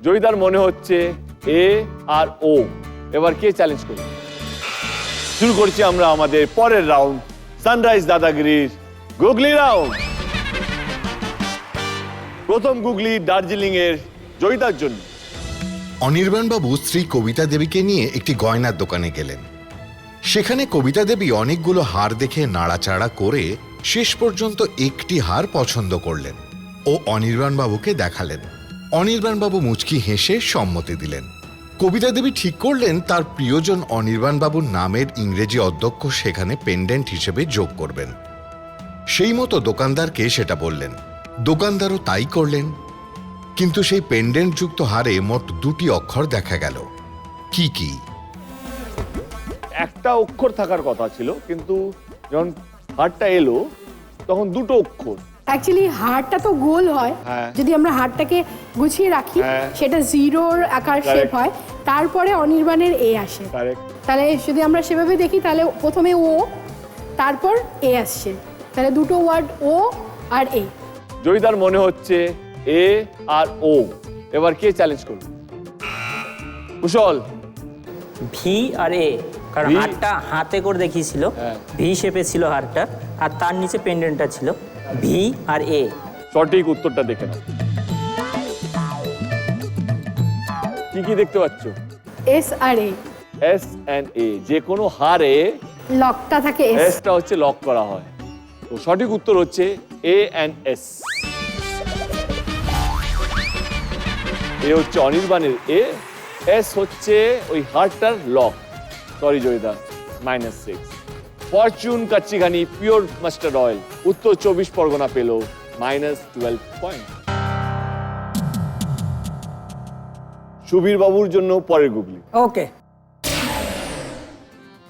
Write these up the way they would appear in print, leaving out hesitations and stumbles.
জয়িতার মনে হচ্ছে এ আর ও। এবার কে চ্যালেঞ্জ করবে? শুরু করছি আমরা আমাদের পরের রাউন্ড, সানরাইজ দাদাগিরির গুগলি রাউন্ড। প্রথম গুগলি দার্জিলিং এর জয়িতার জন্য। অনির্বাণবাবু স্ত্রী কবিতা দেবীকে নিয়ে একটি গয়নার দোকানে গেলেন। সেখানে কবিতা দেবী অনেকগুলো হার দেখে নাড়াচাড়া করে শেষ পর্যন্ত একটি হার পছন্দ করলেন ও অনির্বাণবাবুকে দেখালেন। অনির্বাণবাবু মুচকি হেসে সম্মতি দিলেন। কবিতা দেবী ঠিক করলেন তার প্রিয়জন অনির্বাণবাবুর নামের ইংরেজি অধ্যক্ষ সেখানে পেন্ডেন্ট হিসেবে যোগ করবেন। সেই মতো দোকানদারকে সেটা বললেন। দোকানদারও তাই করলেন, কিন্তু সেই পেন্ডেন্ট যুক্ত হারে মোট দুটি অক্ষর দেখা গেল। কি কি? একটা অক্ষর থাকার কথা ছিল, কিন্তু যখন হারটা এলো তখন দুটো অক্ষর। অ্যাকচুয়ালি হারটা তো গোল হয়, যদি আমরা হারটাকে গুছিয়ে রাখি সেটা জিরোর আকার শেপ হয়, তারপরে অনির্বাণের এ আসে। তাহলে যদি আমরা সেভাবে দেখি তাহলে প্রথমে ও, তারপর এ আসছে, তাহলে দুটো ওয়ার্ড ও আর এ। জয়িতার মনে হচ্ছে এ আর ও। এবার কে চ্যালেঞ্জ করবে? কুশল। ভি আর এ, কারণ হারটা হাতে করে দেখিয়েছিল, ভি শেপে ছিল হারটা, আর তার নিচে পেন্ডেন্টটা ছিল। V R A. সঠিক উত্তরটা দেখে নাও। কি কি দেখতে পাচ্ছ? S R A. S and A, যে কোনো হারে লকটা থাকে এস। এসটা হচ্ছে লক করা হয়। তো সঠিক উত্তর হচ্ছে এ এন্ড এস। এ হচ্ছে অনির্বাণের এ, এস হচ্ছে ওই হারটার লক। Sorry Joyita, -6। Fortune Kachi Ghani pure mustard oil Uttar 24 Pargana পেল -12 পয়েন্ট। সুবীর বাবুর জন্য পরের গুগলি। ওকে।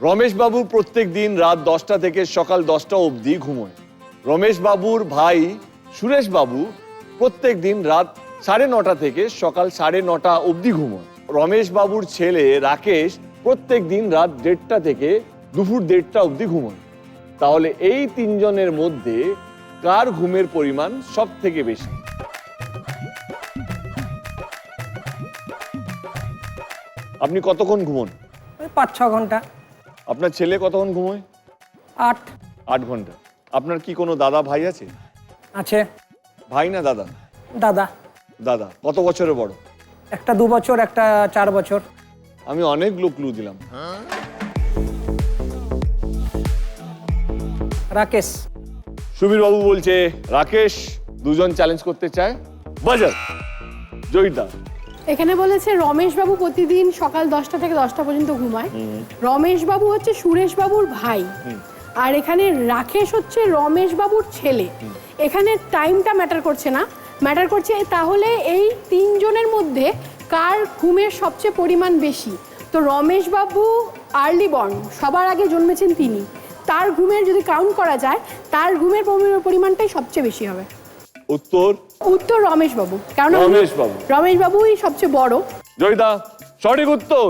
রমেশ বাবু প্রত্যেক দিন রাত 10টা থেকে সকাল 10টা অবধি ঘুমোয়। রমেশ বাবুর ভাই সুরেশ বাবু প্রত্যেক দিন রাত 9:30 থেকে সকাল 9:30 অবধি ঘুমোয়। রমেশ বাবুর ছেলে রাকেশ প্রত্যেক দিন রাত 1:30 থেকে দুপুর 1:30 অবধি ঘুমোয়। তাহলে এই তিনজনের মধ্যে কার ঘুমের পরিমাণ সব থেকে বেশি? আপনি কতক্ষণ ঘুমোন? 5-6 ঘন্টা। আপনার ছেলে কতক্ষণ ঘুমোয়? 8 ঘন্টা। আপনার কি কোনো দাদা ভাই আছে? আছে। ভাই না দাদা? দাদা। দাদা কত বছরের বড়? একটা 2 বছর, একটা 4 বছর। আমি অনেকগুলো ক্লু দিলাম। রাকেশ। সুবীর বাবু বলছে রাকেশ। দুজন চ্যালেঞ্জ করতে চায়। বাজার জয়িতা। এখানে বলেছে রমেশ বাবু প্রতিদিন সকাল 10টা থেকে 10টা পর্যন্ত ঘুমায়। রমেশ বাবু হচ্ছে সুরেশ বাবুর ভাই, আর এখানে রাকেশ হচ্ছে রমেশ বাবুর ছেলে। এখানে টাইমটা ম্যাটার করছে না, ম্যাটার করছে তাহলে এই তিনজনের মধ্যে কার ঘুমের সবচেয়ে পরিমাণ বেশি। তো রমেশ বাবু আর্লি বর্ন, সবার আগে জন্মেছেন তিনি, তার ঘুমের যদি কাউন্ট করা যায় তার ঘুমের পরিমাণটাই সবচেয়ে বেশি হবে। উত্তর রমেশ বাবু, কারণ রমেশ বাবুই সবচেয়ে বড়। জয়িতা সঠিক উত্তর।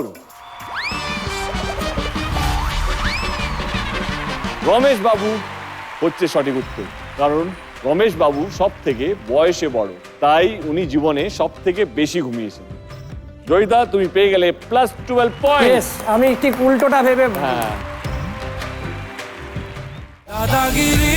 রমেশ বাবু হচ্ছে সঠিক উত্তর, কারণ রমেশ বাবু সব থেকে বয়সে বড়, তাই উনি জীবনে সব থেকে বেশি ঘুমিয়েছেন। জয়িতা তুমি পেয়ে গেলে +12 পয়েন্ট। আমি ঠিক উল্টোটা ভেবে হ্যাঁ। দাদাগিরি।